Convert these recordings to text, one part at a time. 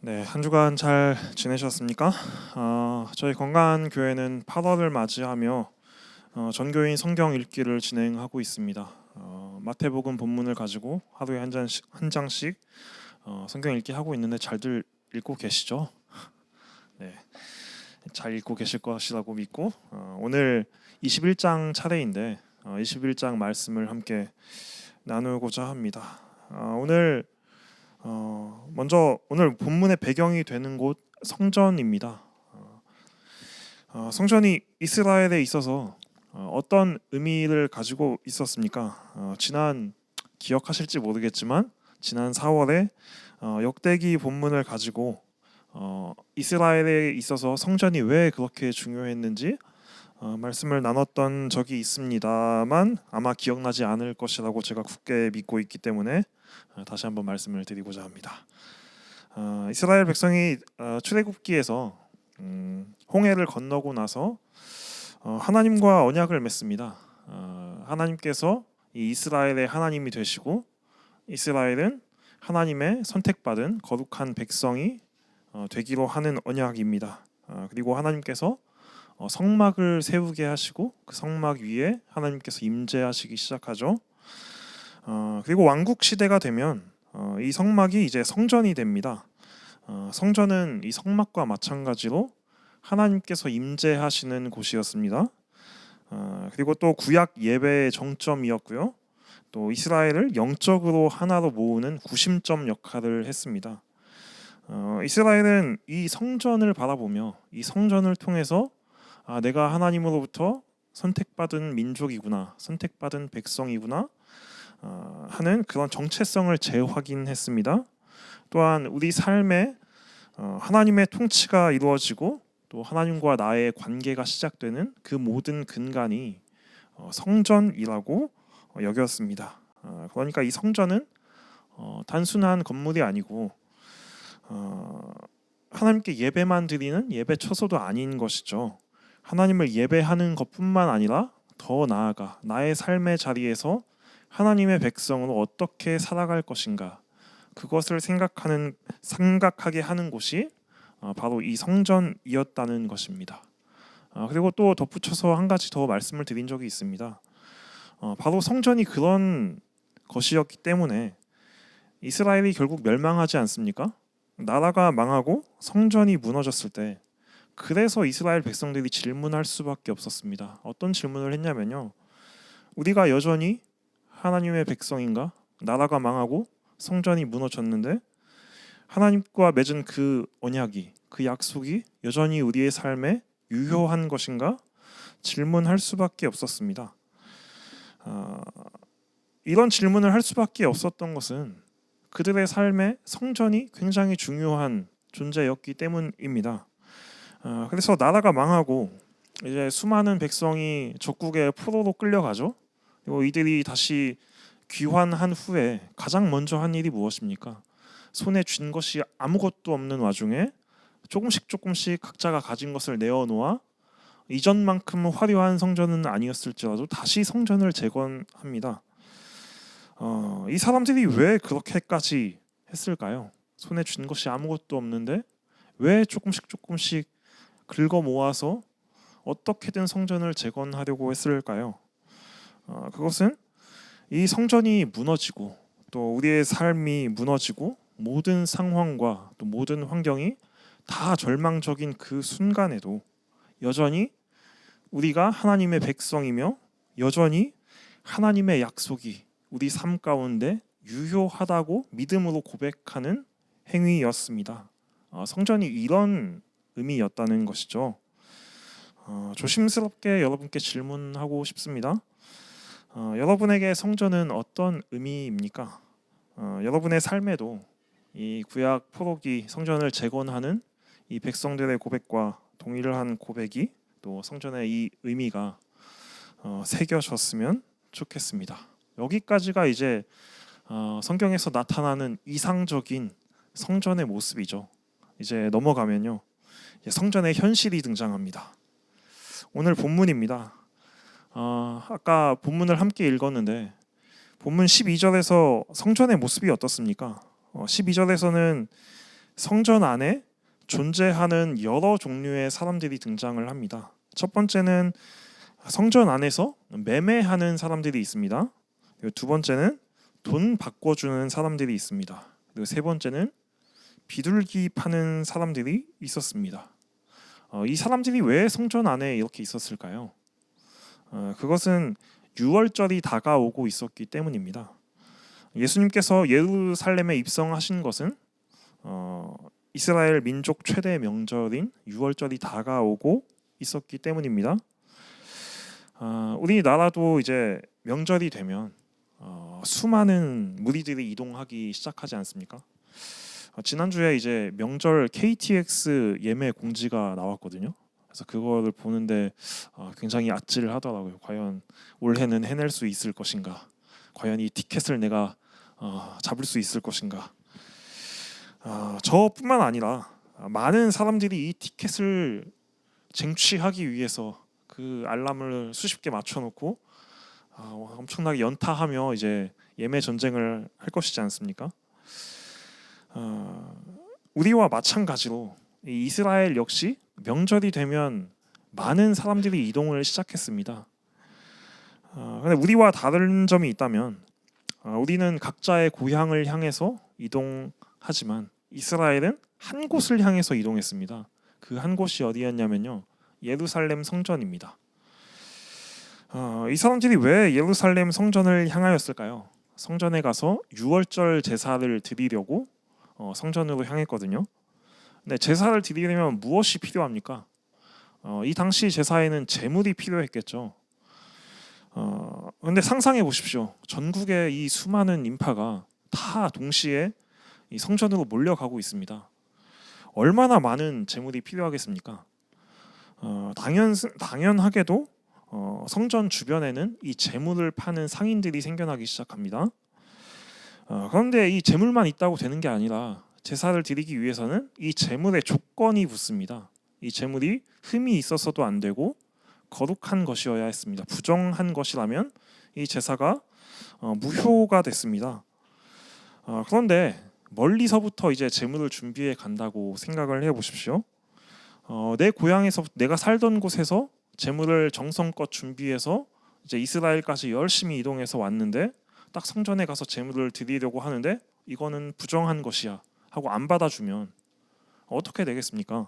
네, 한 주간 잘 지내셨습니까? 저희 건강교회는 8월을 맞이하며 전교인 성경 읽기를 진행하고 있습니다. 마태복음 본문을 가지고 하루에 한 장씩 성경 읽기 하고 있는데 잘들 읽고 계시죠? 네, 잘 읽고 계실 것이라고 믿고 오늘 21장 차례인데 21장 말씀을 함께 나누고자 합니다. 먼저 오늘 본문의 배경이 되는 곳 성전입니다. 성전이 이스라엘에 있어서 어떤 의미를 가지고 있었습니까? 기억하실지 모르겠지만 지난 4월에 역대기 본문을 가지고 이스라엘에 있어서 성전이 왜 그렇게 중요했는지 말씀을 나눴던 적이 있습니다만 아마 기억나지 않을 것이라고 제가 굳게 믿고 있기 때문에 다시 한번 말씀을 드리고자 합니다. 이스라엘 백성이 출애굽기에서 홍해를 건너고 나서 하나님과 언약을 맺습니다. 하나님께서 이 이스라엘의 하나님이 되시고 이스라엘은 하나님의 선택받은 거룩한 백성이 되기로 하는 언약입니다. 그리고 하나님께서 성막을 세우게 하시고 그 성막 위에 하나님께서 임재하시기 시작하죠. 그리고 왕국 시대가 되면 이 성막이 이제 성전이 됩니다. 성전은 이 성막과 마찬가지로 하나님께서 임재하시는 곳이었습니다. 그리고 또 구약 예배의 정점이었고요. 또 이스라엘을 영적으로 하나로 모으는 구심점 역할을 했습니다. 이스라엘은 이 성전을 바라보며 이 성전을 통해서 내가 하나님으로부터 선택받은 민족이구나, 선택받은 백성이구나 하는 그런 정체성을 재확인했습니다. 또한 우리 삶에 하나님의 통치가 이루어지고 또 하나님과 나의 관계가 시작되는 그 모든 근간이 성전이라고 여겼습니다. 그러니까 이 성전은 단순한 건물이 아니고 하나님께 예배만 드리는 예배 처소도 아닌 것이죠. 하나님을 예배하는 것뿐만 아니라 더 나아가 나의 삶의 자리에서 하나님의 백성으로 어떻게 살아갈 것인가 그것을 생각하게 하는 곳이 바로 이 성전이었다는 것입니다. 그리고 또 덧붙여서 한 가지 더 말씀을 드린 적이 있습니다. 바로 성전이 그런 것이었기 때문에 이스라엘이 결국 멸망하지 않습니까? 나라가 망하고 성전이 무너졌을 때 그래서 이스라엘 백성들이 질문할 수밖에 없었습니다. 어떤 질문을 했냐면요. 우리가 여전히 하나님의 백성인가? 나라가 망하고 성전이 무너졌는데 하나님과 맺은 그 언약이, 그 약속이 여전히 우리의 삶에 유효한 것인가? 질문할 수밖에 없었습니다. 이런 질문을 할 수밖에 없었던 것은 그들의 삶에 성전이 굉장히 중요한 존재였기 때문입니다. 그래서 나라가 망하고 이제 수많은 백성이 적국의 포로로 끌려가죠. 그리고 이들이 다시 귀환한 후에 가장 먼저 한 일이 무엇입니까? 손에 쥔 것이 아무것도 없는 와중에 조금씩 각자가 가진 것을 내어놓아 이전만큼 화려한 성전은 아니었을지라도 다시 성전을 재건합니다. 이 사람들이 왜 그렇게까지 했을까요? 손에 쥔 것이 아무것도 없는데 왜 조금씩 긁어 모아서 어떻게든 성전을 재건하려고 했을까요? 그것은 이 성전이 무너지고 또 우리의 삶이 무너지고 모든 상황과 또 모든 환경이 다 절망적인 그 순간에도 여전히 우리가 하나님의 백성이며 여전히 하나님의 약속이 우리 삶 가운데 유효하다고 믿음으로 고백하는 행위였습니다. 성전이 이런 의미였다는 것이죠. 조심스럽게 여러분께 질문하고 싶습니다. 여러분에게 성전은 어떤 의미입니까? 여러분의 삶에도 이 구약 포로기 성전을 재건하는 이 백성들의 고백과 동일한 고백이 또 성전의 이 의미가 새겨졌으면 좋겠습니다. 여기까지가 이제 성경에서 나타나는 이상적인 성전의 모습이죠. 이제 넘어가면요. 성전의 현실이 등장합니다. 오늘 본문입니다. 아까 본문을 함께 읽었는데 본문 12절에서 성전의 모습이 어떻습니까? 12절에서는 성전 안에 존재하는 여러 종류의 사람들이 등장을 합니다. 첫 번째는 성전 안에서 매매하는 사람들이 있습니다. 그리고 두 번째는 돈 바꿔주는 사람들이 있습니다. 그리고 세 번째는 비둘기 파는 사람들이 있었습니다. 이 사람들이 왜 성전 안에 이렇게 있었을까요? 그것은 유월절이 다가오고 있었기 때문입니다. 예수님께서 예루살렘에 입성하신 것은 이스라엘 민족 최대 명절인 유월절이 다가오고 있었기 때문입니다. 우리나라도 이제 명절이 되면 수많은 무리들이 이동하기 시작하지 않습니까? 지난주에 이제 명절 KTX 예매 공지가 나왔거든요. 그래서 그거를 보는데 굉장히 아찔하더라고요. 과연 올해는 해낼 수 있을 것인가? 과연 이 티켓을 내가 잡을 수 있을 것인가? 저뿐만 아니라 많은 사람들이 이 티켓을 쟁취하기 위해서 그 알람을 수십 개 맞춰놓고 엄청나게 연타하며 이제 예매 전쟁을 할 것이지 않습니까? 우리와 마찬가지로 이 이스라엘 역시 명절이 되면 많은 사람들이 이동을 시작했습니다. 근데 우리와 다른 점이 있다면 우리는 각자의 고향을 향해서 이동하지만 이스라엘은 한 곳을 향해서 이동했습니다. 그 한 곳이 어디였냐면요, 예루살렘 성전입니다. 이 사람들이 왜 예루살렘 성전을 향하였을까요? 성전에 가서 유월절 제사를 드리려고 성전으로 향했거든요. 근데 제사를 드리려면 무엇이 필요합니까? 이 당시 제사에는 제물이 필요했겠죠. 근데 상상해 보십시오. 전국의 이 수많은 인파가 다 동시에 이 성전으로 몰려가고 있습니다. 얼마나 많은 제물이 필요하겠습니까? 당연하게도 성전 주변에는 이 제물을 파는 상인들이 생겨나기 시작합니다. 그런데 이 제물만 있다고 되는 게 아니라 제사를 드리기 위해서는 이 제물에 조건이 붙습니다. 이 제물이 흠이 있어서도 안 되고 거룩한 것이어야 했습니다. 부정한 것이라면 이 제사가 무효가 됐습니다. 그런데 멀리서부터 이제 제물을 준비해 간다고 생각을 해 보십시오. 내 고향에서 내가 살던 곳에서 제물을 정성껏 준비해서 이제 이스라엘까지 열심히 이동해서 왔는데 딱 성전에 가서 제물을 드리려고 하는데 이거는 부정한 것이야 하고 안 받아주면 어떻게 되겠습니까?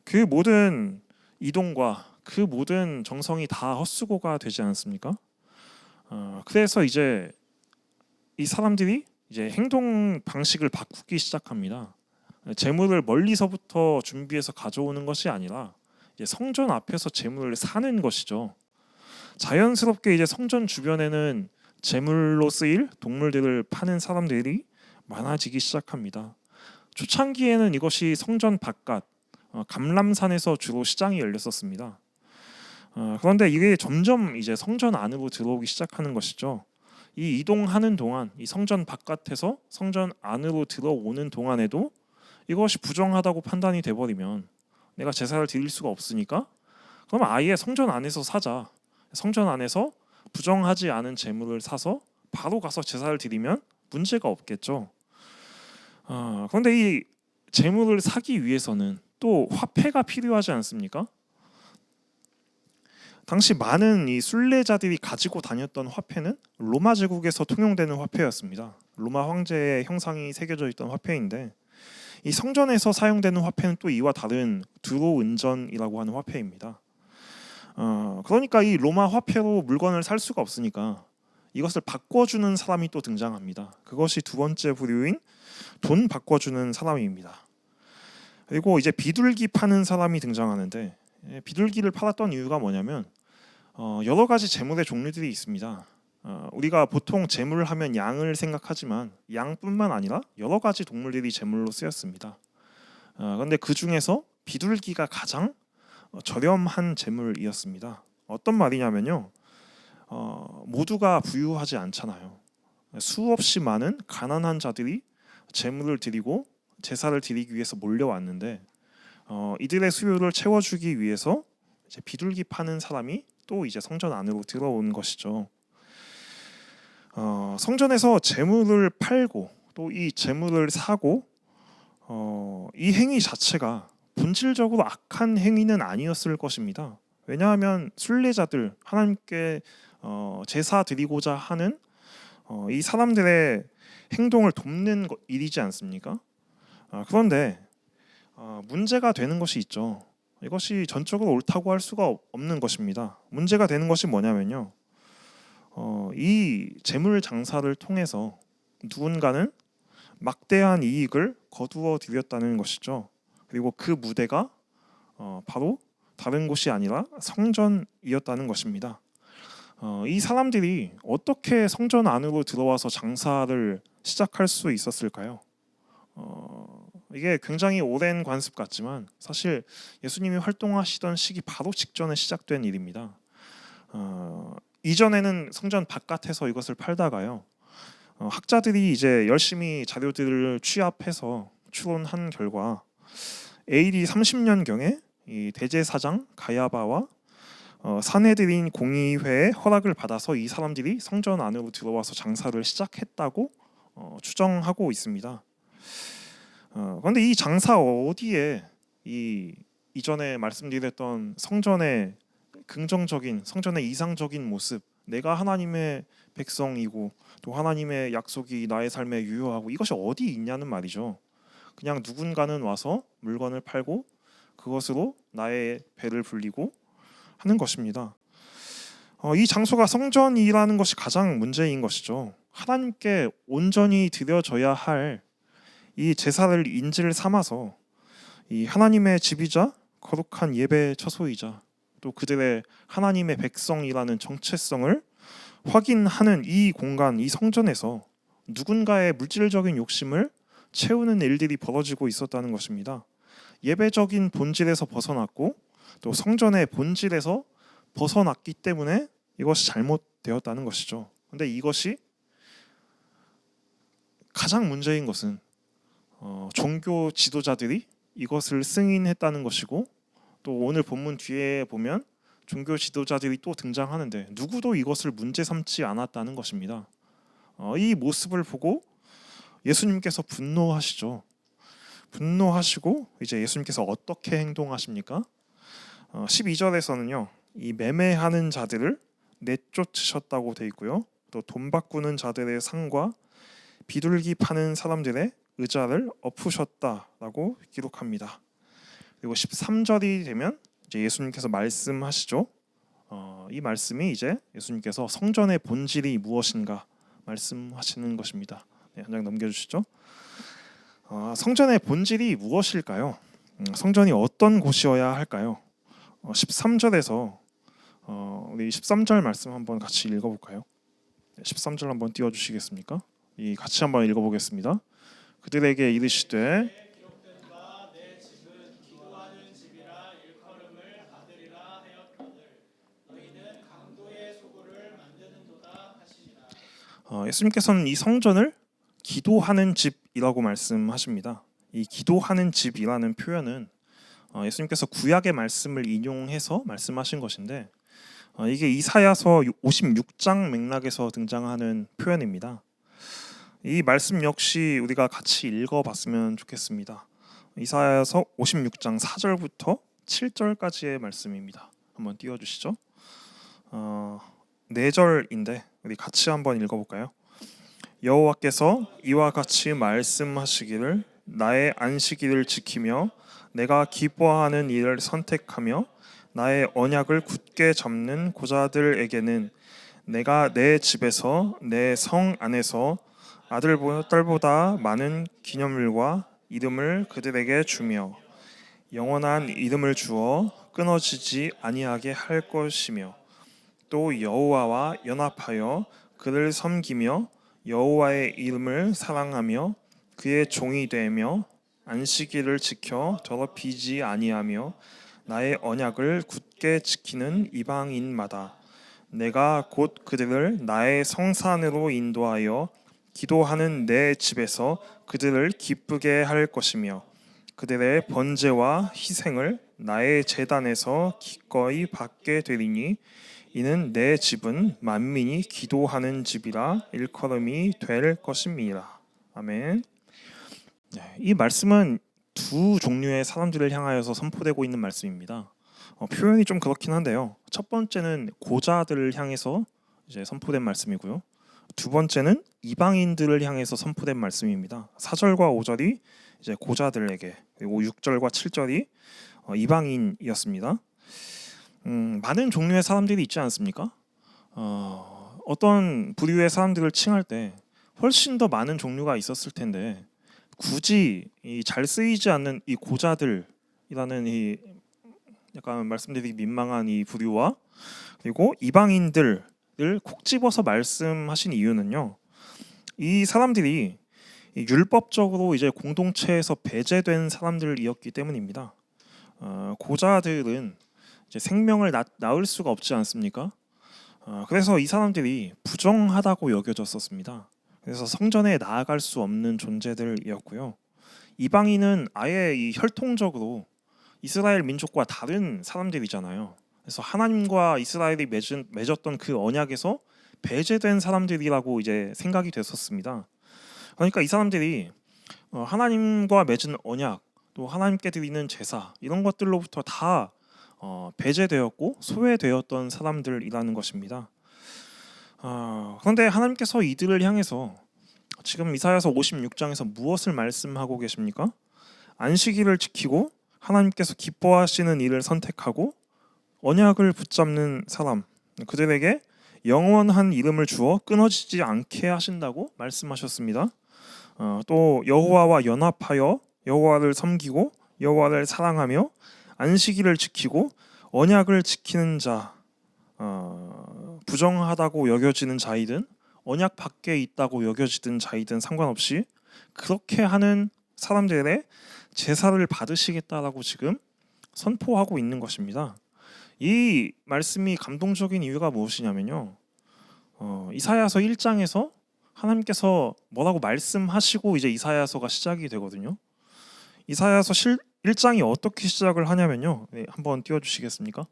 그 모든 이동과 그 모든 정성이 다 헛수고가 되지 않습니까? 그래서 이제 이 사람들이 이제 행동 방식을 바꾸기 시작합니다. 제물을 멀리서부터 준비해서 가져오는 것이 아니라 이제 성전 앞에서 제물을 사는 것이죠. 자연스럽게 이제 성전 주변에는 제물로 쓰일 동물들을 파는 사람들이 많아지기 시작합니다. 초창기에는 이것이 성전 바깥 감람산에서 주로 시장이 열렸었습니다. 그런데 이게 점점 이제 성전 안으로 들어오기 시작하는 것이죠. 이 이동하는 동안 이 성전 바깥에서 성전 안으로 들어오는 동안에도 이것이 부정하다고 판단이 돼버리면 내가 제사를 드릴 수가 없으니까 그럼 아예 성전 안에서 사자. 성전 안에서 부정하지 않은 제물을 사서 바로 가서 제사를 드리면 문제가 없겠죠. 그런데 이 제물을 사기 위해서는 또 화폐가 필요하지 않습니까? 당시 많은 이 순례자들이 가지고 다녔던 화폐는 로마 제국에서 통용되는 화폐였습니다. 로마 황제의 형상이 새겨져 있던 화폐인데 이 성전에서 사용되는 화폐는 또 이와 다른 두로은전이라고 하는 화폐입니다. 그러니까 이 로마 화폐로 물건을 살 수가 없으니까 이것을 바꿔주는 사람이 또 등장합니다. 그것이 두 번째 부류인 돈 바꿔주는 사람입니다. 그리고 이제 비둘기 파는 사람이 등장하는데 비둘기를 팔았던 이유가 뭐냐면 여러 가지 제물의 종류들이 있습니다. 우리가 보통 제물을 하면 양을 생각하지만 양뿐만 아니라 여러 가지 동물들이 제물로 쓰였습니다. 그런데 그 중에서 비둘기가 가장 저렴한 제물이었습니다. 어떤 말이냐면요, 모두가 부유하지 않잖아요. 수없이 많은 가난한 자들이 제물을 드리고 제사를 드리기 위해서 몰려왔는데 이들의 수요를 채워주기 위해서 이제 비둘기 파는 사람이 또 이제 성전 안으로 들어온 것이죠. 성전에서 제물을 팔고 또 이 제물을 사고 이 행위 자체가 본질적으로 악한 행위는 아니었을 것입니다. 왜냐하면 순례자들, 하나님께 제사 드리고자 하는 이 사람들의 행동을 돕는 일이지 않습니까? 그런데 문제가 되는 것이 있죠. 이것이 전적으로 옳다고 할 수가 없는 것입니다. 문제가 되는 것이 뭐냐면요. 이 재물 장사를 통해서 누군가는 막대한 이익을 거두어 들였다는 것이죠. 그리고 그 무대가 바로 다른 곳이 아니라 성전이었다는 것입니다. 이 사람들이 어떻게 성전 안으로 들어와서 장사를 시작할 수 있었을까요? 이게 굉장히 오랜 관습 같지만 사실 예수님이 활동하시던 시기 바로 직전에 시작된 일입니다. 이전에는 성전 바깥에서 이것을 팔다가요. 학자들이 이제 열심히 자료들을 취합해서 추론한 결과 AD 30년경에 이 대제사장 가야바와 산헤드린 공의회의 허락을 받아서 이 사람들이 성전 안으로 들어와서 장사를 시작했다고 추정하고 있습니다. 그런데 이 장사 어디에 이전에 말씀드렸던 성전의 긍정적인, 성전의 이상적인 모습, 내가 하나님의 백성이고 또 하나님의 약속이 나의 삶에 유효하고 이것이 어디 있냐는 말이죠. 그냥 누군가는 와서 물건을 팔고 그것으로 나의 배를 불리고 하는 것입니다. 이 장소가 성전이라는 것이 가장 문제인 것이죠. 하나님께 온전히 드려져야 할 이 제사를 인질 삼아서 이 하나님의 집이자 거룩한 예배 처소이자 또 그들의 하나님의 백성이라는 정체성을 확인하는 이 공간, 이 성전에서 누군가의 물질적인 욕심을 채우는 일들이 벌어지고 있었다는 것입니다. 예배적인 본질에서 벗어났고 또 성전의 본질에서 벗어났기 때문에 이것이 잘못되었다는 것이죠. 근데 이것이 가장 문제인 것은 종교 지도자들이 이것을 승인했다는 것이고 또 오늘 본문 뒤에 보면 종교 지도자들이 또 등장하는데 누구도 이것을 문제 삼지 않았다는 것입니다. 이 모습을 보고 예수님께서 분노하시죠. 분노하시고 이제 예수님께서 어떻게 행동하십니까? 12절에서는요. 이 매매하는 자들을 내쫓으셨다고 돼 있고요. 또 돈 바꾸는 자들의 상과 비둘기 파는 사람들의 의자를 엎으셨다라고 기록합니다. 그리고 13절이 되면 이제 예수님께서 말씀하시죠. 이 말씀이 이제 예수님께서 성전의 본질이 무엇인가 말씀하시는 것입니다. 네, 한 장 넘겨주시죠. 성전의 본질이 무엇일까요? 성전이 어떤 곳이어야 할까요? 13절에서 우리 13절 말씀 한번 같이 읽어볼까요? 13절 한번 띄워주시겠습니까? 같이 한번 읽어보겠습니다. 그들에게 이르시되 예수님께서는 이 성전을 기도하는 집이라고 말씀하십니다. 이 기도하는 집이라는 표현은 예수님께서 구약의 말씀을 인용해서 말씀하신 것인데 이게 이사야서 56장 맥락에서 등장하는 표현입니다. 이 말씀 역시 우리가 같이 읽어봤으면 좋겠습니다. 이사야서 56장 4절부터 7절까지의 말씀입니다. 한번 띄워주시죠. 4절인데 우리 같이 한번 읽어볼까요? 여호와께서 이와 같이 말씀하시기를 나의 안식일을 지키며 내가 기뻐하는 일을 선택하며 나의 언약을 굳게 잡는 고자들에게는 내가 내 집에서 내 성 안에서 아들보다 딸보다 많은 기념물과 이름을 그들에게 주며 영원한 이름을 주어 끊어지지 아니하게 할 것이며 또 여호와와 연합하여 그를 섬기며 여호와의 이름을 사랑하며 그의 종이 되며 안식일을 지켜 더럽히지 아니하며 나의 언약을 굳게 지키는 이방인마다 내가 곧 그들을 나의 성산으로 인도하여 기도하는 내 집에서 그들을 기쁘게 할 것이며 그들의 번제와 희생을 나의 제단에서 기꺼이 받게 되리니 이는 내 집은 만민이 기도하는 집이라 일컬음이 될 것임이라. 아멘. 이 말씀은 두 종류의 사람들을 향하여서 선포되고 있는 말씀입니다. 표현이 좀 그렇긴 한데요. 첫 번째는 고자들을 향해서 이제 선포된 말씀이고요. 두 번째는 이방인들을 향해서 선포된 말씀입니다. 4절과 5절이 이제 고자들에게, 그리고 6절과 7절이 이방인이었습니다. 많은 종류의 사람들이 있지 않습니까? 어떤 부류의 사람들을 칭할 때 훨씬 더 많은 종류가 있었을 텐데 굳이 이 잘 쓰이지 않는 이 고자들이라는 이 약간 말씀드리기 민망한 이 부류와 그리고 이방인들을 콕 집어서 말씀하신 이유는요. 이 사람들이 율법적으로 이제 공동체에서 배제된 사람들이었기 때문입니다. 고자들은 이제 생명을 낳을 수가 없지 않습니까? 그래서 이 사람들이 부정하다고 여겨졌었습니다. 그래서 성전에 나아갈 수 없는 존재들이었고요. 이방인은 아예 이 혈통적으로 이스라엘 민족과 다른 사람들이잖아요. 그래서 하나님과 이스라엘이 맺었던 그 언약에서 배제된 사람들이라고 이제 생각이 됐었습니다. 그러니까 이 사람들이 하나님과 맺은 언약, 또 하나님께 드리는 제사 이런 것들로부터 다 배제되었고 소외되었던 사람들이라는 것입니다. 그런데 하나님께서 이들을 향해서 지금 이사야서 56장에서 무엇을 말씀하고 계십니까? 안식일을 지키고 하나님께서 기뻐하시는 일을 선택하고 언약을 붙잡는 사람, 그들에게 영원한 이름을 주어 끊어지지 않게 하신다고 말씀하셨습니다. 또 여호와와 연합하여 여호와를 섬기고 여호와를 사랑하며 안식일을 지키고 언약을 지키는 자, 부정하다고 여겨지는 자이든 언약 밖에 있다고 여겨지든 자이든 상관없이 그렇게 하는 사람들의 제사를 받으시겠다라고 지금 선포하고 있는 것입니다. 이 말씀이 감동적인 이유가 무엇이냐면요. 이사야서 1장에서 하나님께서 뭐라고 말씀하시고 이제 이사야서가 시작이 되거든요. 이사야서 1장이 어떻게 시작을 하냐면요. 네, 한번 띄워주시겠습니까?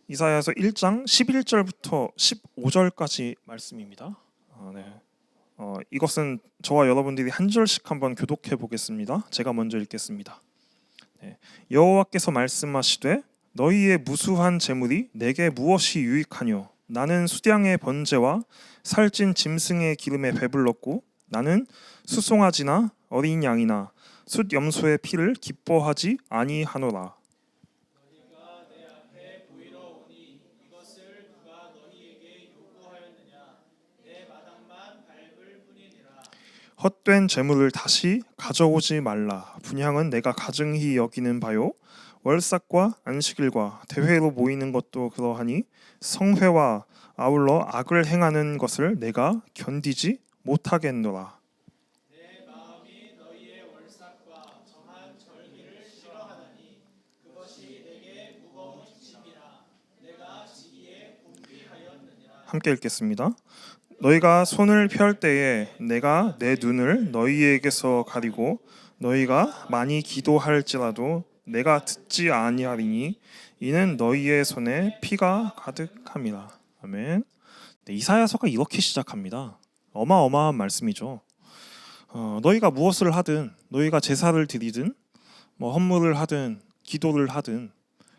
이사야서 1장 11절부터 15절까지 말씀입니다. 네. 이것은 저와 여러분들이 한 절씩 한번 교독해 보겠습니다. 제가 먼저 읽겠습니다. 네. 여호와께서 말씀하시되 너희의 무수한 재물이 내게 무엇이 유익하뇨? 나는 수량의 번제와 살찐 짐승의 기름에 배불렀고 나는 수송아지나 어린 양이나 숫 염소의 피를 기뻐하지 아니하노라. 헛된 재물을 다시 가져오지 말라. 분향은 내가 가증히 여기는 바요. 월삭과 안식일과 대회로 모이는 것도 그러하니 성회와 아울러 악을 행하는 것을 내가 견디지 못하겠노라. 함께 읽겠습니다. 너희가 손을 펼 때에 내가 내 눈을 너희에게서 가리고 너희가 많이 기도할지라도 내가 듣지 아니하리니 이는 너희의 손에 피가 가득함이라. 아멘. 네, 이사야서가 이렇게 시작합니다. 어마어마한 말씀이죠. 너희가 무엇을 하든 너희가 제사를 드리든 뭐 헌물을 하든 기도를 하든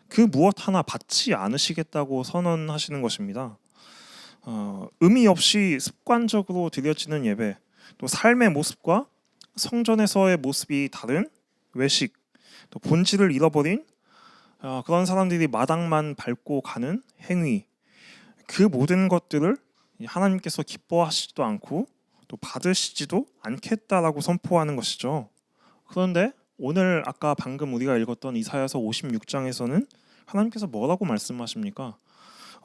그 무엇 하나 받지 않으시겠다고 선언하시는 것입니다. 의미 없이 습관적으로 드려지는 예배, 또 삶의 모습과 성전에서의 모습이 다른 외식, 또 본질을 잃어버린 그런 사람들이 마당만 밟고 가는 행위, 그 모든 것들을 하나님께서 기뻐하시지도 않고 또 받으시지도 않겠다라고 선포하는 것이죠. 그런데 오늘 아까 방금 우리가 읽었던 이사야서 56장에서는 하나님께서 뭐라고 말씀하십니까?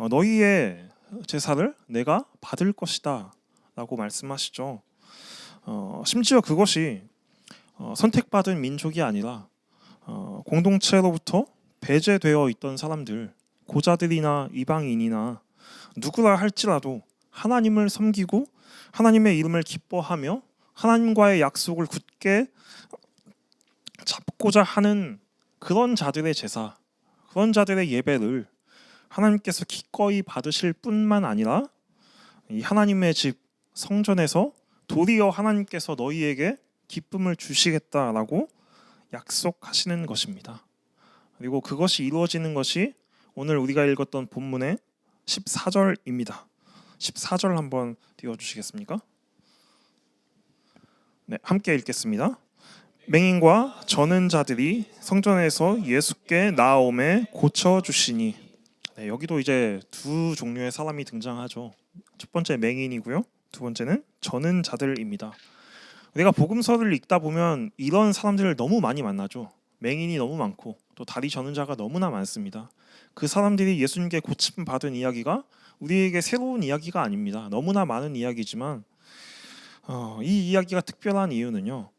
너희의 제사를 내가 받을 것이다 라고 말씀하시죠. 심지어 그것이 선택받은 민족이 아니라 공동체로부터 배제되어 있던 사람들, 고자들이나 이방인이나 누구라 할지라도 하나님을 섬기고 하나님의 이름을 기뻐하며 하나님과의 약속을 굳게 잡고자 하는 그런 자들의 제사, 그런 자들의 예배를 하나님께서 기꺼이 받으실 뿐만 아니라 이 하나님의 집 성전에서 도리어 하나님께서 너희에게 기쁨을 주시겠다라고 약속하시는 것입니다. 그리고 그것이 이루어지는 것이 오늘 우리가 읽었던 본문의 14절입니다. 14절 한번 띄워주시겠습니까? 네, 함께 읽겠습니다. 맹인과 저는 자들이 성전에서 예수께 나아오매 고쳐주시니. 네, 여기도 이제 두 종류의 사람이 등장하죠. 첫 번째 맹인이고요. 두 번째는 저는 자들입니다. 우리가 복음서를 읽다 보면 이런 사람들을 너무 많이 만나죠. 맹인이 너무 많고 또 다리 저는 자가 너무나 많습니다. 그 사람들이 예수님께 고침 받은 이야기가 우리에게 새로운 이야기가 아닙니다. 너무나 많은 이야기지만 이 이야기가 특별한 이유는요.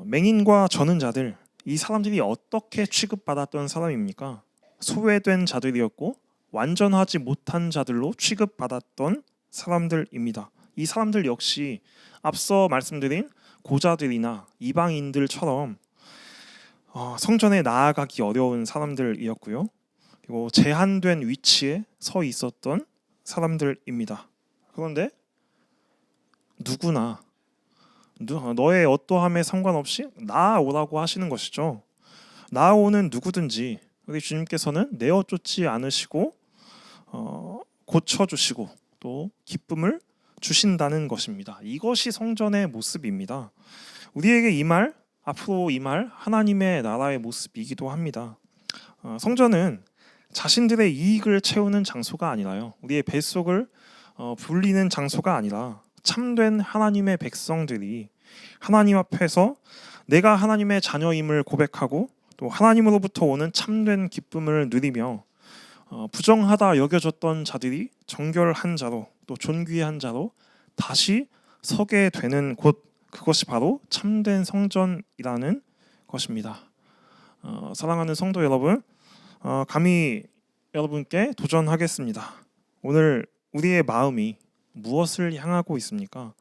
맹인과 저는 자들, 이 사람들이 어떻게 취급받았던 사람입니까? 소외된 자들이었고 완전하지 못한 자들로 취급받았던 사람들입니다. 이 사람들 역시 앞서 말씀드린 고자들이나 이방인들처럼 성전에 나아가기 어려운 사람들이었고요. 그리고 제한된 위치에 서 있었던 사람들입니다. 그런데 누구나 너의 어떠함에 상관없이 나아오라고 하시는 것이죠. 나아오는 누구든지 우리 주님께서는 내어 쫓지 않으시고 고쳐주시고 또 기쁨을 주신다는 것입니다. 이것이 성전의 모습입니다. 우리에게 이 말, 앞으로 이 말 하나님의 나라의 모습이기도 합니다. 성전은 자신들의 이익을 채우는 장소가 아니라요. 우리의 뱃속을 불리는 장소가 아니라 참된 하나님의 백성들이 하나님 앞에서 내가 하나님의 자녀임을 고백하고 또 하나님으로부터 오는 참된 기쁨을 누리며 부정하다 여겨졌던 자들이 정결한 자로 또 존귀한 자로 다시 서게 되는 곳, 그것이 바로 참된 성전이라는 것입니다. 사랑하는 성도 여러분, 감히 여러분께 도전하겠습니다. 오늘 우리의 마음이 무엇을 향하고 있습니까?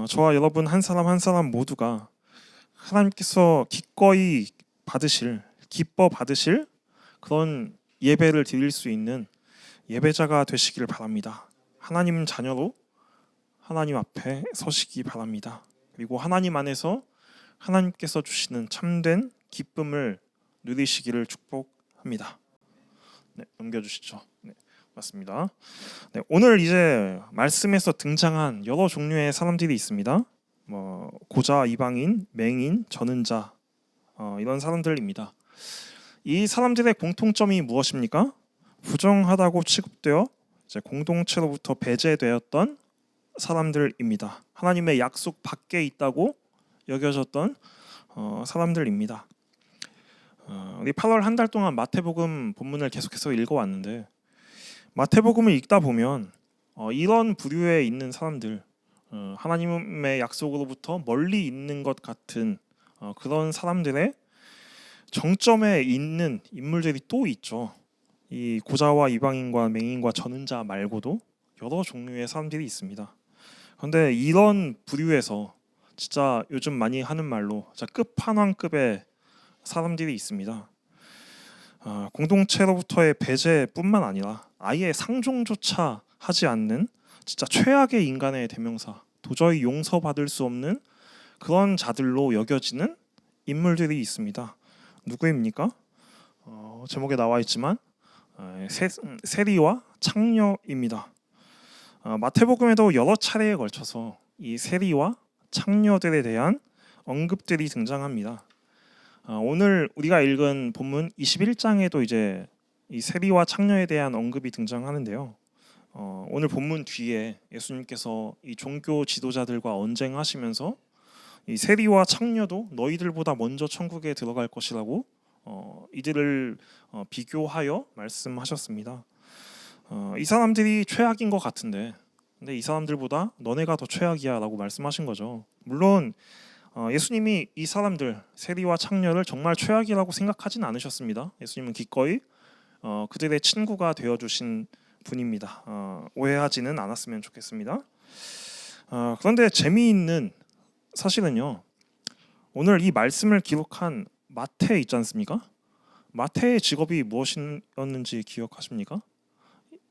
저와 여러분 한 사람 한 사람 모두가 하나님께서 기꺼이 기뻐 받으실 그런 예배를 드릴 수 있는 예배자가 되시길 바랍니다. 하나님 자녀로 하나님 앞에 서시기 바랍니다. 그리고 하나님 안에서 하나님께서 주시는 참된 기쁨을 누리시기를 축복합니다. 네, 넘겨주시죠. 네, 맞습니다. 네, 오늘 이제 말씀에서 등장한 여러 종류의 사람들이 있습니다. 고자, 이방인, 맹인, 전은자 이런 사람들입니다. 이 사람들의 공통점이 무엇입니까? 부정하다고 취급되어 이제 공동체로부터 배제되었던 사람들입니다. 하나님의 약속 밖에 있다고 여겨졌던 사람들입니다. 우리 8월 한 달 동안 마태복음 본문을 계속해서 읽어왔는데 마태복음을 읽다 보면 이런 부류에 있는 사람들, 하나님의 약속으로부터 멀리 있는 것 같은 그런 사람들의 정점에 있는 인물들이 또 있죠. 이 고자와 이방인과 맹인과 전은자 말고도 여러 종류의 사람들이 있습니다. 그런데 이런 부류에서 진짜 요즘 많이 하는 말로 진짜 끝판왕급의 사람들이 있습니다. 공동체로부터의 배제뿐만 아니라 아예 상종조차 하지 않는 진짜 최악의 인간의 대명사, 도저히 용서받을 수 없는 그런 자들로 여겨지는 인물들이 있습니다. 누구입니까? 제목에 나와 있지만 세리와 창녀입니다. 마태복음에도 여러 차례에 걸쳐서 이 세리와 창녀들에 대한 언급들이 등장합니다. 오늘 우리가 읽은 본문 21장에도 이제 이 세리와 창녀에 대한 언급이 등장하는데요. 오늘 본문 뒤에 예수님께서 이 종교 지도자들과 언쟁하시면서 이 세리와 창녀도 너희들보다 먼저 천국에 들어갈 것이라고 이들을 비교하여 말씀하셨습니다. 이 사람들이 최악인 것 같은데 근데 이 사람들보다 너네가 더 최악이야라고 말씀하신 거죠. 물론 예수님이 이 사람들 세리와 창녀를 정말 최악이라고 생각하진 않으셨습니다. 예수님은 기꺼이 그들의 친구가 되어주신 분입니다. 오해하지는 않았으면 좋겠습니다. 그런데 재미있는 사실은요, 오늘 이 말씀을 기록한 마태 있지 않습니까? 마태의 직업이 무엇이었는지 기억하십니까?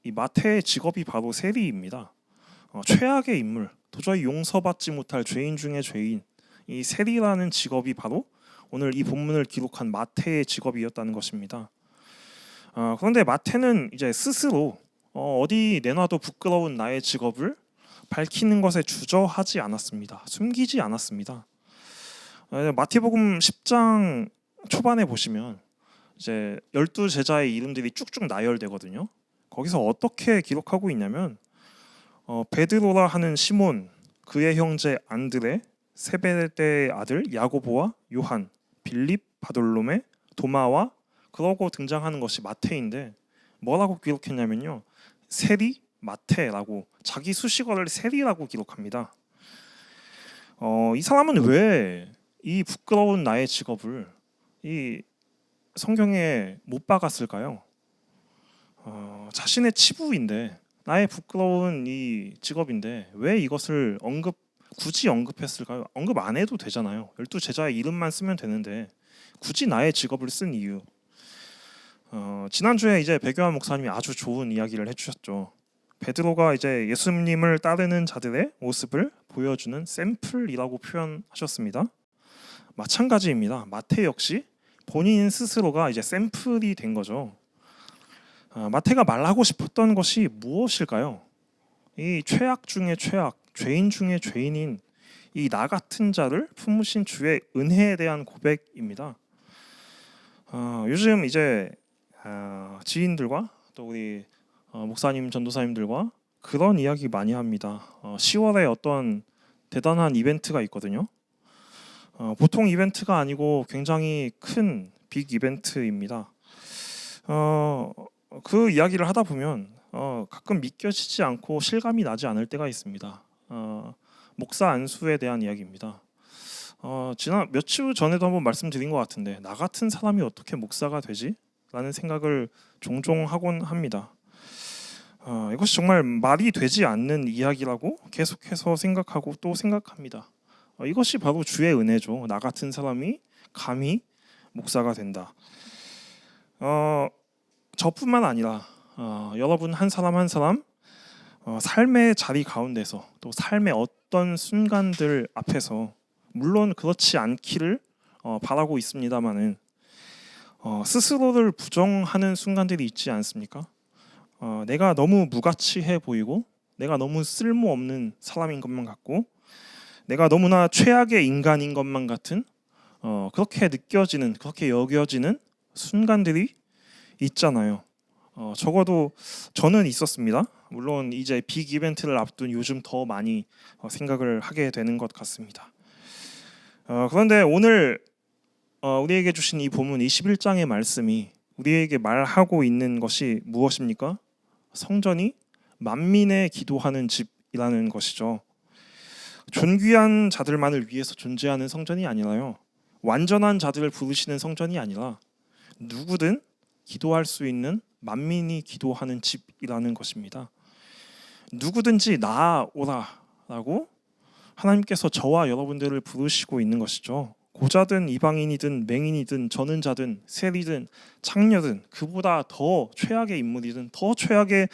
이 마태의 직업이 바로 세리입니다. 최악의 인물, 도저히 용서받지 못할 죄인 중에 죄인, 이 세리라는 직업이 바로 오늘 이 본문을 기록한 마태의 직업이었다는 것입니다. 그런데 마태는 이제 스스로 어디 내놔도 부끄러운 나의 직업을 밝히는 것에 주저하지 않았습니다. 숨기지 않았습니다. 마태복음 10장 초반에 보시면 이제 12제자의 이름들이 쭉쭉 나열되거든요. 거기서 어떻게 기록하고 있냐면 베드로라 하는 시몬, 그의 형제 안드레, 세베대의 아들 야고보와 요한, 빌립, 바돌로메, 도마와 그러고 등장하는 것이 마태인데 뭐라고 기록했냐면요. 세리 마태라고 자기 수식어를 세리라고 기록합니다. 이 사람은 왜 이 부끄러운 나의 직업을 이 성경에 못 박았을까요? 자신의 치부인데 나의 부끄러운 이 직업인데 왜 이것을 굳이 언급했을까요? 언급 안 해도 되잖아요. 12제자의 이름만 쓰면 되는데 굳이 나의 직업을 쓴 이유. 지난주에 이제 백요한 목사님이 아주 좋은 이야기를 해주셨죠. 베드로가 이제 예수님을 따르는 자들의 모습을 보여주는 샘플이라고 표현하셨습니다. 마찬가지입니다. 마태 역시 본인 스스로가 이제 샘플이 된 거죠. 마태가 말하고 싶었던 것이 무엇일까요? 이 최악 중의 최악, 죄인 중의 죄인인 이 나 같은 자를 품으신 주의 은혜에 대한 고백입니다. 요즘 이제 지인들과 또 우리 목사님, 전도사님들과 그런 이야기 많이 합니다. 10월에 어떤 대단한 이벤트가 있거든요. 보통 이벤트가 아니고 굉장히 큰 빅 이벤트입니다. 그 이야기를 하다 보면 가끔 믿겨지지 않고 실감이 나지 않을 때가 있습니다. 목사 안수에 대한 이야기입니다. 지난 며칠 전에도 한번 말씀드린 것 같은데 나 같은 사람이 어떻게 목사가 되지? 라는 생각을 종종 하곤 합니다. 이것이 정말 말이 되지 않는 이야기라고 계속해서 생각하고 또 생각합니다. 이것이 바로 주의 은혜죠. 나 같은 사람이 감히 목사가 된다. 저뿐만 아니라 여러분 한 사람 한 사람 삶의 자리 가운데서 또 삶의 어떤 순간들 앞에서 물론 그렇지 않기를 바라고 있습니다만은 스스로를 부정하는 순간들이 있지 않습니까? 내가 너무 무가치해 보이고 내가 너무 쓸모없는 사람인 것만 같고 내가 너무나 최악의 인간인 것만 같은 그렇게 느껴지는 그렇게 여겨지는 순간들이 있잖아요. 적어도 저는 있었습니다. 물론 이제 빅 이벤트를 앞둔 요즘 더 많이 생각을 하게 되는 것 같습니다. 그런데 오늘 우리에게 주신 이 본문 21장의 말씀이 우리에게 말하고 있는 것이 무엇입니까? 성전이 만민의 기도하는 집이라는 것이죠. 존귀한 자들만을 위해서 존재하는 성전이 아니라요. 완전한 자들을 부르시는 성전이 아니라 누구든 기도할 수 있는 만민이 기도하는 집이라는 것입니다. 누구든지 나아오라라고 하나님께서 저와 여러분들을 부르시고 있는 것이죠. 고자든 이방인이든 맹인이든 전은자든 세리든 창녀든 그보다 더 최악의 인물이든 더 최악의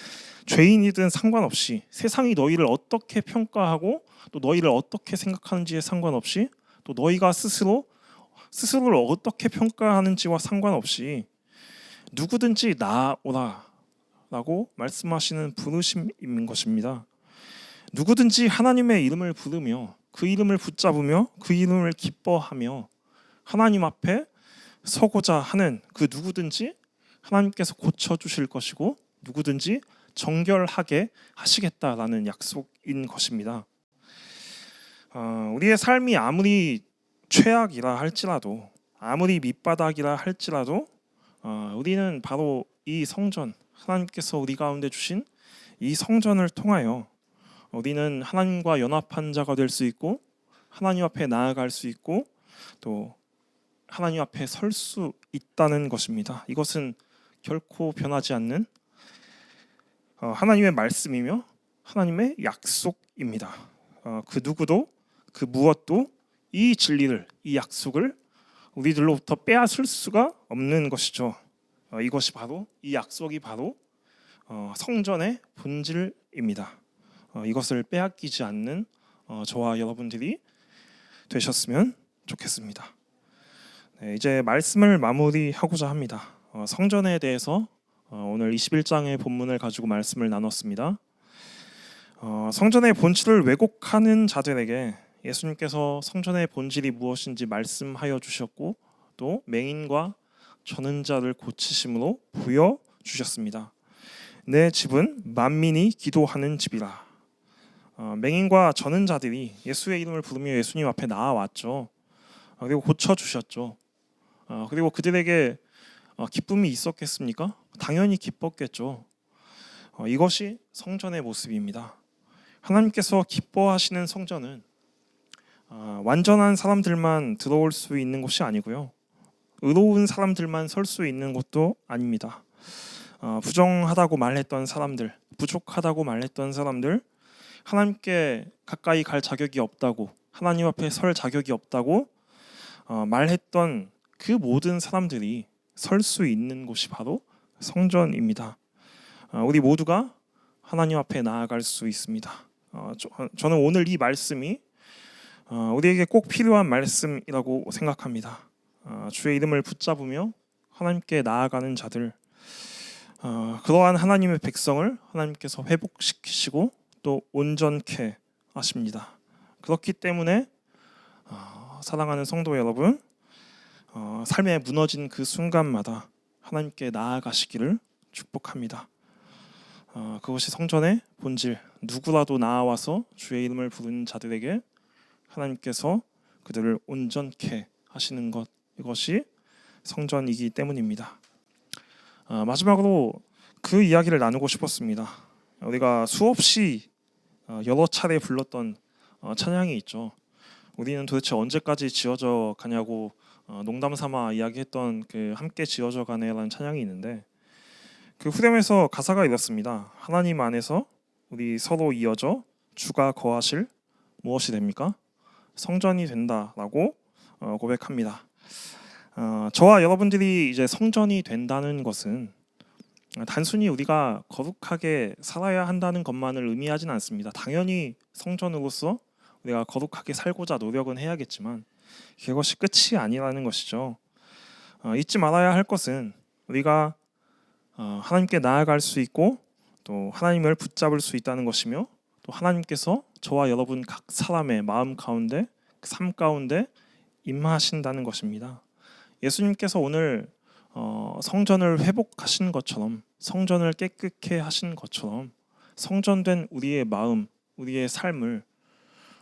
죄인이든 상관없이 세상이 너희를 어떻게 평가하고 또 너희를 어떻게 생각하는지에 상관없이 또 너희가 스스로를 어떻게 평가하는지와 상관없이 누구든지 나아오라라고 말씀하시는 부르심인 것입니다. 누구든지 하나님의 이름을 부르며 그 이름을 붙잡으며 그 이름을 기뻐하며 하나님 앞에 서고자 하는 그 누구든지 하나님께서 고쳐주실 것이고 누구든지 정결하게 하시겠다라는 약속인 것입니다. 우리의 삶이 아무리 최악이라 할지라도 아무리 밑바닥이라 할지라도 우리는 바로 이 성전 하나님께서 우리 가운데 주신 이 성전을 통하여 우리는 하나님과 연합한 자가 될 수 있고 하나님 앞에 나아갈 수 있고 또 하나님 앞에 설 수 있다는 것입니다. 이것은 결코 변하지 않는 하나님의 말씀이며 하나님의 약속입니다. 그 누구도 그 무엇도 이 진리를 이 약속을 우리들로부터 빼앗을 수가 없는 것이죠. 이것이 바로 이 약속이 바로 성전의 본질입니다. 이것을 빼앗기지 않는 저와 여러분들이 되셨으면 좋겠습니다. 네, 이제 말씀을 마무리하고자 합니다. 성전에 대해서 오늘 21장의 본문을 가지고 말씀을 나눴습니다. 성전의 본질을 왜곡하는 자들에게 예수님께서 성전의 본질이 무엇인지 말씀하여 주셨고 또 맹인과 저는 자를 고치심으로 부여 주셨습니다. 내 집은 만민이 기도하는 집이라. 맹인과 저는 자들이 예수의 이름을 부르며 예수님 앞에 나아왔죠. 그리고 고쳐 주셨죠. 그리고 그들에게 기쁨이 있었겠습니까? 당연히 기뻤겠죠. 이것이 성전의 모습입니다. 하나님께서 기뻐하시는 성전은 완전한 사람들만 들어올 수 있는 곳이 아니고요. 의로운 사람들만 설 수 있는 곳도 아닙니다. 부정하다고 말했던 사람들, 부족하다고 말했던 사람들, 하나님께 가까이 갈 자격이 없다고, 하나님 앞에 설 자격이 없다고 말했던 그 모든 사람들이 설 수 있는 곳이 바로 성전입니다. 우리 모두가 하나님 앞에 나아갈 수 있습니다. 저는 오늘 이 말씀이 우리에게 꼭 필요한 말씀이라고 생각합니다. 주의 이름을 붙잡으며 하나님께 나아가는 자들, 그러한 하나님의 백성을 하나님께서 회복시키시고 또 온전케 하십니다. 그렇기 때문에 사랑하는 성도 여러분, 삶에 무너진 그 순간마다 하나님께 나아가시기를 축복합니다. 그것이 성전의 본질, 누구라도 나아와서 주의 이름을 부르는 자들에게 하나님께서 그들을 온전케 하시는 것, 이것이 성전이기 때문입니다. 마지막으로 그 이야기를 나누고 싶었습니다. 우리가 수없이 여러 차례 불렀던 찬양이 있죠. 우리는 도대체 언제까지 지어져 가냐고 농담 삼아 이야기했던 그 함께 지어져 가네라는 찬양이 있는데, 그 후렴에서 가사가 이렇습니다. 하나님 안에서 우리 서로 이어져 주가 거하실 무엇이 됩니까? 성전이 된다라고 고백합니다. 저와 여러분들이 이제 성전이 된다는 것은 단순히 우리가 거룩하게 살아야 한다는 것만을 의미하진 않습니다. 당연히 성전으로서 우리가 거룩하게 살고자 노력은 해야겠지만 그것이 끝이 아니라는 것이죠. 잊지 말아야 할 것은 우리가 하나님께 나아갈 수 있고 또 하나님을 붙잡을 수 있다는 것이며, 또 하나님께서 저와 여러분 각 사람의 마음 가운데, 삶 가운데 임하신다는 것입니다. 예수님께서 오늘 성전을 회복하신 것처럼, 성전을 깨끗게 하신 것처럼 성전된 우리의 마음, 우리의 삶을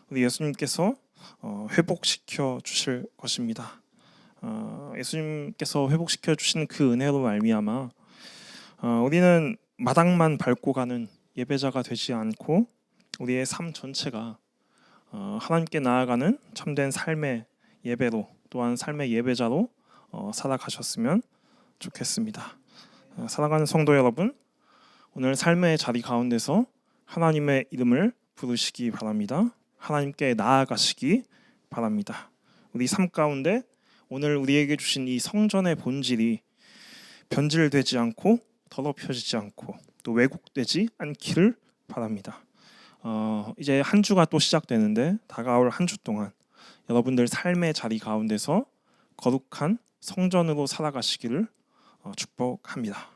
우리 예수님께서 회복시켜 주실 것입니다. 예수님께서 회복시켜 주신 그 은혜로 말미암아 우리는 마당만 밟고 가는 예배자가 되지 않고 우리의 삶 전체가 하나님께 나아가는 참된 삶의 예배로, 또한 삶의 예배자로 살아가셨으면 좋겠습니다. 사랑하는 성도 여러분, 오늘 삶의 자리 가운데서 하나님의 이름을 부르시기 바랍니다. 하나님께 나아가시기 바랍니다. 우리 삶 가운데 오늘 우리에게 주신 이 성전의 본질이 변질되지 않고 더럽혀지지 않고 또 왜곡되지 않기를 바랍니다. 이제 한 주가 또 시작되는데, 다가올 한 주 동안 여러분들 삶의 자리 가운데서 거룩한 성전으로 살아가시기를 축복합니다.